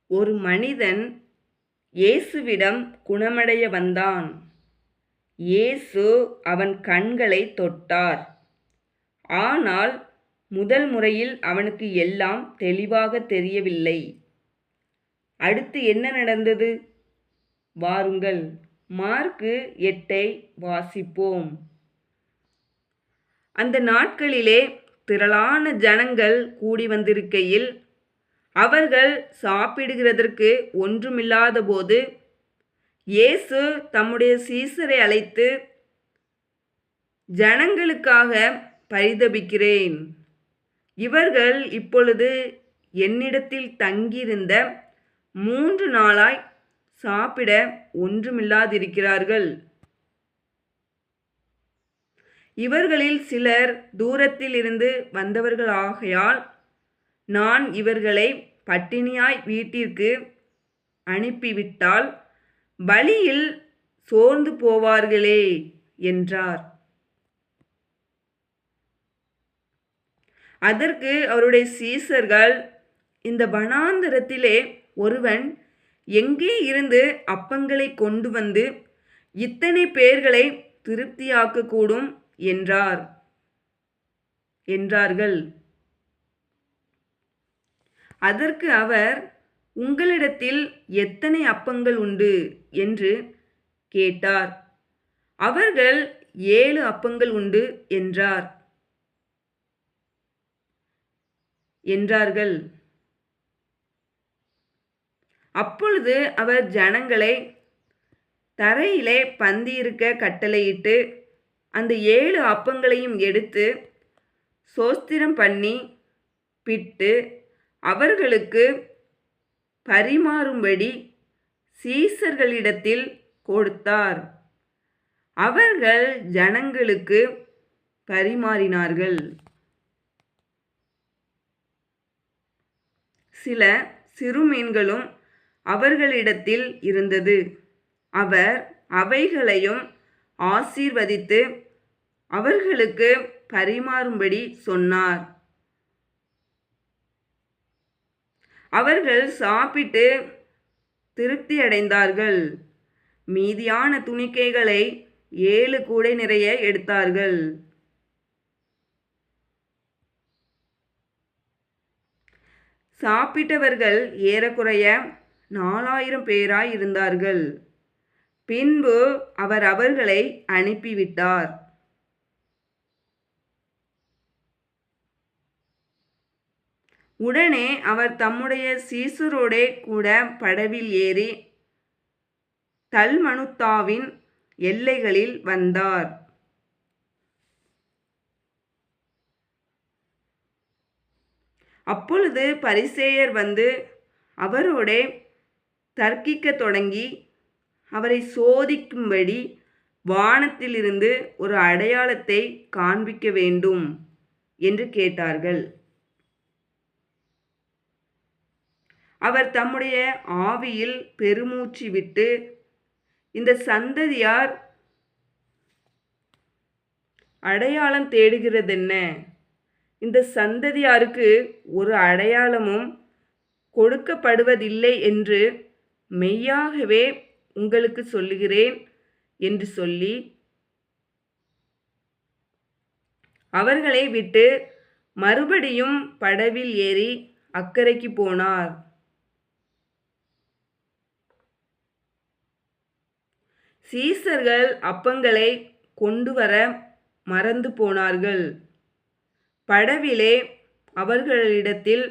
ஒரு மனிதன் இயேசுவிடம் குணமடைய வந்தான். இயேசு அவன் கண்களைத் தொட்டார். ஆனால் முதல் முறையில் அவனுக்கு எல்லாம் தெளிவாகத் தெரியவில்லை. அடுத்து என்ன நடந்தது? வாருங்கள், மாற்கு 8 வாசிப்போம். அந்த நாட்களிலே திரளான ஜனங்கள் கூடி வந்திருக்கையில், அவர்கள் சாப்பிடுகிறதற்கு ஒன்றுமில்லாதபோது, இயேசு தம்முடைய சீசரை அழைத்து, ஜனங்களுக்காக பரிதபிக்கிறேன். இவர்கள் இப்பொழுது என்னிடத்தில் தங்கியிருந்த 3 நாளாய் சாப்பிட ஒன்றுமில்லாதிருக்கிறார்கள். இவர்களில் சிலர் தூரத்தில் இருந்து வந்தவர்களாகையால் நான் இவர்களை பட்டினியாய் வீட்டிற்கு அனுப்பிவிட்டால் வழியில் சோர்ந்து போவார்களே என்றார். அதற்கு அவருடைய சீசர்கள், இந்த வனாந்தரத்திலே ஒருவன் எங்கே இருந்து அப்பங்களை கொண்டு வந்து இத்தனை பேர்களை திருப்தியாக்கக்கூடும் என்றார்கள். அதற்கு அவர், உங்களிடத்தில் எத்தனை அப்பங்கள் உண்டு என்று கேட்டார். அவர்கள் 7 அப்பங்கள் உண்டு என்றார்கள். அப்பொழுது அவர் ஜனங்களை தரையிலே பந்தியிருக்க கட்டளையிட்டு, அந்த 7 அப்பங்களையும் எடுத்து ஸ்தோத்திரம் பண்ணி பிட்டு அவர்களுக்கு பரிமாறும்படி சீசர்களிடத்தில் கொடுத்தார். அவர்கள் ஜனங்களுக்கு பரிமாறினார்கள். சில சிறுமீன்களும் அவர்களிடத்தில் இருந்தது. அவர் அவைகளையும் ஆசீர்வதித்து அவர்களுக்கு பரிமாறும்படி சொன்னார். அவர்கள் சாப்பிட்டு திருப்தியடைந்தார்கள். மீதியான துணிக்கைகளை 7 கூடை நிறைய எடுத்தார்கள். சாப்பிட்டவர்கள் ஏறக்குறைய 4000 பேராய் இருந்தார்கள். பின்பு அவர் அவர்களை அனுப்பிவிட்டார். உடனே அவர் தம்முடைய சீசரோடே கூட படவில் ஏறி தல்மனுத்தாவின் எல்லைகளில் வந்தார். அப்பொழுது பரிசேயர் வந்து அவரோடே தர்க்கிக்கத் தொடங்கி, அவரை சோதிக்கும்படி வானத்திலிருந்து ஒரு அடையாளத்தை காண்பிக்க வேண்டும் என்று கேட்டார்கள். அவர் தம்முடைய ஆவியில் பெருமூச்சு விட்டு, இந்த சந்ததியார் அடையாளம் தேடுகிறதென்ன? இந்த சந்ததியாருக்கு ஒரு அடையாளமும் கொடுக்கப்படுவதில்லை என்று மெய்யாகவே உங்களுக்கு சொல்லுகிறேன் என்று சொல்லி அவர்களை விட்டு மறுபடியும் படவில் ஏறி அக்கரைக்கு போனார். சீசர்கள் அப்பங்களை கொண்டு வர மறந்து போனார்கள். படவிலே அவர்களிடத்தில்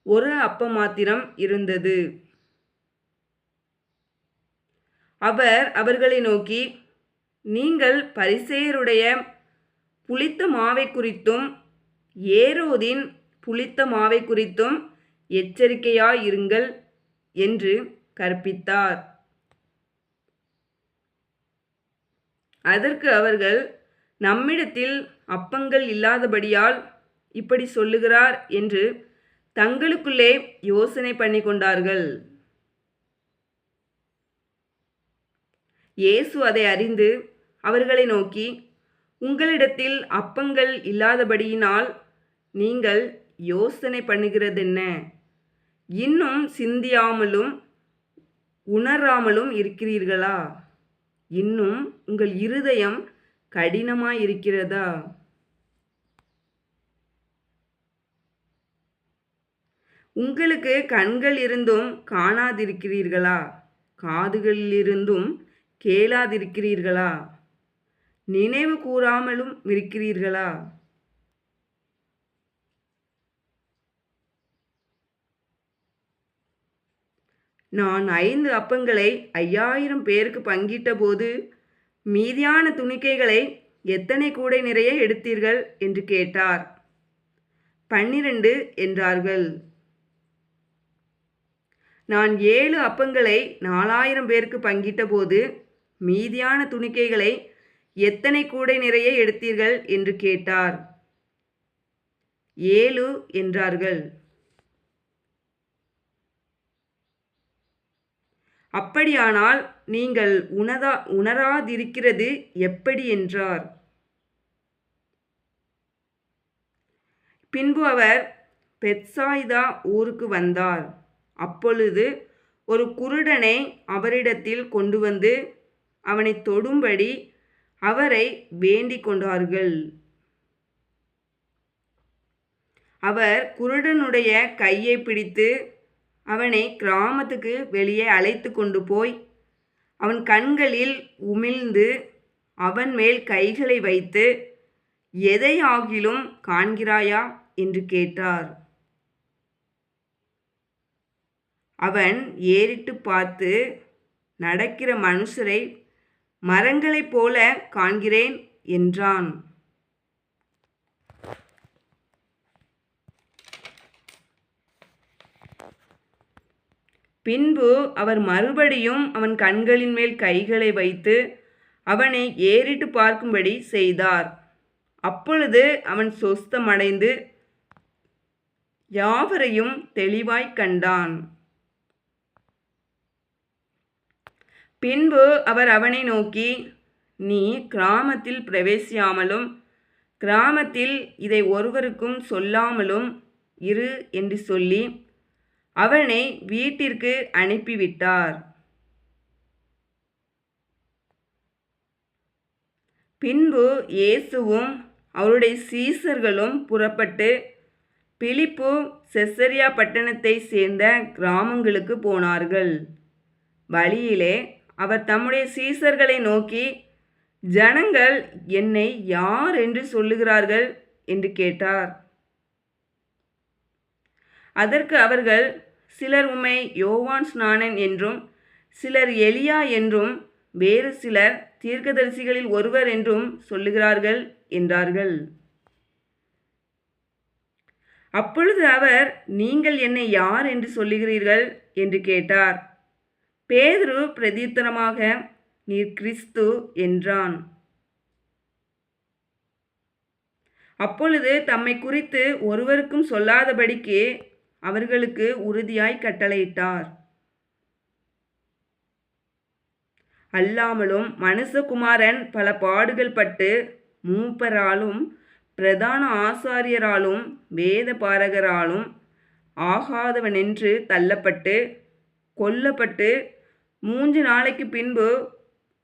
ஒரு அப்பம் மாத்திரம் இருந்தது. அவர் அவர்களை நோக்கி, நீங்கள் பரிசேயருடைய புளித்த மாவை குறித்தும் ஏரோதின் புளித்த மாவை குறித்தும் எச்சரிக்கையாயிருங்கள் என்று கற்பித்தார். அதற்கு அவர்கள், நம்மிடத்தில் அப்பங்கள் இல்லாதபடியால் இப்படி சொல்லுகிறார் என்று தங்களுக்குள்ளே யோசனை பண்ணி கொண்டார்கள். இயேசு அதை அறிந்து அவர்களை நோக்கி, உங்களிடத்தில் அப்பங்கள் இல்லாதபடியினால் நீங்கள் யோசனை பண்ணுகிறதென்ன? இன்னும் சிந்தியாமலும் உணராமலும் இருக்கிறீர்களா? இன்னும் உங்கள் இருதயம் கடினமாயிருக்கிறதா? உங்களுக்கு கண்கள் இருந்தும் காணாதிருக்கிறீர்களா? காதுகளிலிருந்தும் கேளாதிருக்கிறீர்களா? நினைவு கூறாமலும் இருக்கிறீர்களா? நான் 5 அப்பங்களை 5000 பேருக்கு பங்கிட்டபோது மீதியான துணிக்கைகளை எத்தனை கூடை நிறைய எடுத்தீர்கள் என்று கேட்டார். 12 என்றார்கள். நான் 7 அப்பங்களை 4000 பேருக்கு பங்கிட்டபோது மீதியான துணிக்கைகளை எத்தனை கூடை நிறைய எடுத்தீர்கள் என்று கேட்டார். 7 என்றார்கள். அப்படியானால் நீங்கள் உணராதிருக்கிறது எப்படி என்றார். பின்பு அவர் பெத்சாய்தா ஊருக்கு வந்தார். அப்பொழுது ஒரு குருடனை அவரிடத்தில் கொண்டு வந்து அவனை தொடும்படி அவரை வேண்டிக் கொண்டார்கள். அவர் குருடனுடைய கையை பிடித்து அவனை கிராமத்துக்கு வெளியே அழைத்து கொண்டு போய் அவன் கண்களில் உமிழ்ந்து அவன் மேல் கைகளை வைத்து, எதை ஆகிலும் காண்கிறாயா என்று கேட்டார். அவன் ஏறிட்டு பார்த்து, நடக்கிற மனுஷரை மரங்களைப் போல காண்கிறேன் என்றான். பின்பு அவர் மறுபடியும் அவன் கண்களின் மேல் கைகளை வைத்து அவனை ஏறிட்டு பார்க்கும்படி செய்தார். அப்பொழுது அவன் சொஸ்தமடைந்து யாவரையும் தெளிவாய் கண்டான். பின்பு அவர் அவனை நோக்கி, நீ கிராமத்தில் பிரவேசியாமலும் கிராமத்தில் இதை ஒருவருக்கும் சொல்லாமலும் இரு என்று சொல்லி அவனை வீட்டிற்கு அனுப்பிவிட்டார். பின்பு இயேசுவும் அவருடைய சீசர்களும் புறப்பட்டு பிலிப்பு செசரியா பட்டணத்தை சேர்ந்த கிராமங்களுக்கு போனார்கள். வழியிலே அவர் தம்முடைய சீசர்களை நோக்கி, ஜனங்கள் என்னை யார் என்று சொல்லுகிறார்கள் என்று கேட்டார். அதற்கு அவர்கள், சிலர் உம்மை யோவான் ஸ்நானன் என்றும், சிலர் எலியா என்றும், வேறு சிலர் தீர்க்கதரிசிகளில் ஒருவர் என்றும் சொல்லுகிறார்கள் என்றார்கள். அப்பொழுது அவர், நீங்கள் என்னை யார் என்று சொல்லுகிறீர்கள் என்று கேட்டார். பேதுரு பிரதியுத்தரமாக, நீர் கிறிஸ்து என்றான். அப்பொழுது தம்மை குறித்து ஒருவருக்கும் சொல்லாதபடிக்கு அவர்களுக்கு உறுதியாய் கட்டளையிட்டார். அல்லாமலும் மனுஷகுமாரன் பல பாடுகள் பட்டு மூப்பராலும் பிரதான ஆசாரியராலும் வேத பாரகராலும் ஆகாதவனென்று தள்ளப்பட்டு கொல்லப்பட்டு 3 நாளைக்கு பின்பு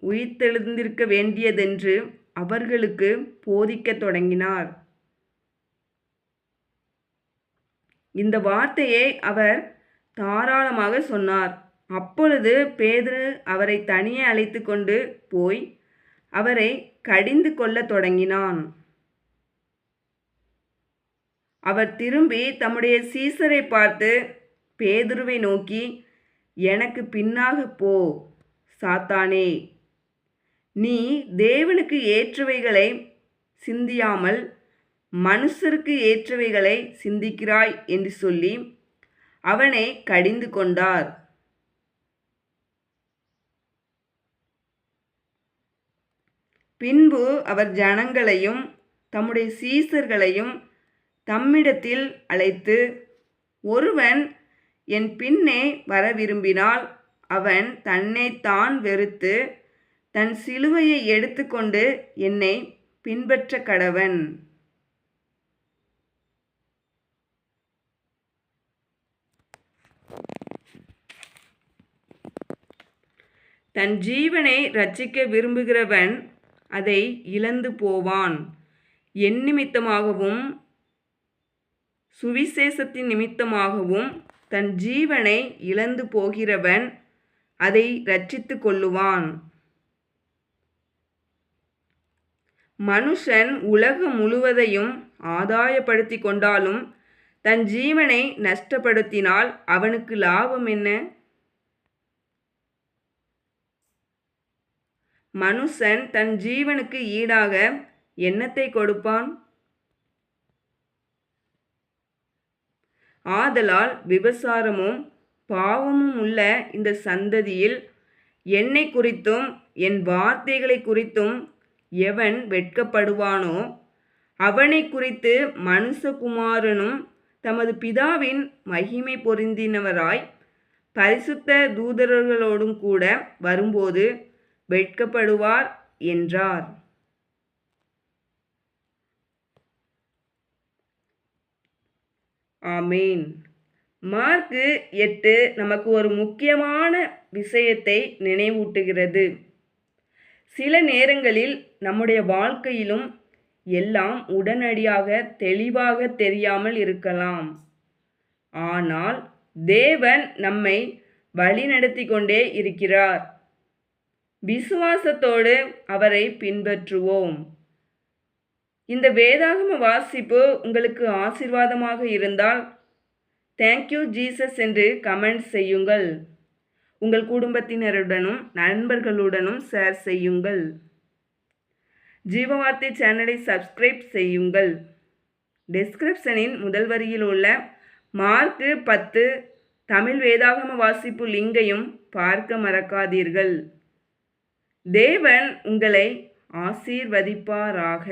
உயிர்த்தெழுந்திருக்க வேண்டியதென்று அவர்களுக்கு போதிக்கத் தொடங்கினார். இந்த வார்த்தையை அவர் தாராளமாக சொன்னார். அப்பொழுது பேதுரு அவரை தனியே அழைத்து கொண்டு போய் அவரை கடிந்து கொள்ளத் தொடங்கினான். அவர் திரும்பி தம்முடைய சீசரை பார்த்து பேதுருவை நோக்கி, எனக்கு பின்னாக போ சாத்தானே, நீ தேவனுக்கு ஏற்றவைகளை சிந்தியாமல் மனுஷருக்கு ஏற்றவைகளை சிந்திக்கிறாய் என்று சொல்லி அவனை கடிந்து கொண்டார். பின்பு அவர் ஜனங்களையும் தம்முடைய சீசர்களையும் தம்மிடத்தில் அழைத்து, ஒருவன் என் பின்னே வர விரும்பினால் அவன் தன்னைத்தான் வெறுத்து தன் சிலுவையை எடுத்துக்கொண்டு என்னை பின்பற்ற கடவன். தன் ஜீவனை இரட்சிக்க விரும்புகிறவன் அதை இழந்து போவான். என் நிமித்தமாகவும் சுவிசேஷத்தின் நிமித்தமாகவும் தன் ஜீவனை இழந்து போகிறவன் அதை இரட்சித்து கொள்ளுவான். மனுஷன் உலகம் முழுவதையும் ஆதாயப்படுத்தி கொண்டாலும் தன் ஜீவனை நஷ்டப்படுத்தினால் அவனுக்கு லாபம் என்ன? மனுஷன் தன் ஜீவனுக்கு ஈடாக என்னத்தை கொடுப்பான்? ஆதலால் விபசாரமும் பாவமும் உள்ள இந்த சந்ததியில் என்னை குறித்தும் என் வார்த்தைகளை குறித்தும் எவன் வெட்கப்படுவானோ அவனை குறித்து மனுஷகுமாரனும் தமது பிதாவின் மகிமை பொருந்தினவராய் பரிசுத்த தூதர்களோடும் கூட வரும்போது வெட்கப்படுவார் என்றார். ஆமேன். மார்க்கு 8 நமக்கு ஒரு முக்கியமான விஷயத்தை நினைவூட்டுகிறது. சில நேரங்களில் நம்முடைய வாழ்க்கையிலும் எல்லாம் உடனடியாக தெளிவாக தெரியாமல் இருக்கலாம். ஆனால் தேவன் நம்மை வழிநடத்தி கொண்டே இருக்கிறார். விசுவாசத்தோடு அவரை பின்பற்றுவோம். இந்த வேதாகம வாசிப்பு உங்களுக்கு ஆசீர்வாதமாக இருந்தால் தேங்க்யூ ஜீசஸ் என்று கமெண்ட் செய்யுங்கள். உங்கள் குடும்பத்தினருடனும் நண்பர்களுடனும் ஷேர் செய்யுங்கள். ஜீவவார்த்தை சேனலை சப்ஸ்கிரைப் செய்யுங்கள். டிஸ்கிரிப்ஷனின் முதல் வரியில் உள்ள மார்க்கு 10 தமிழ் வேதாகம வாசிப்பு லிங்கையும் பார்க்க மறக்காதீர்கள். தேவன் உங்களை ஆசீர்வதிப்பாராக.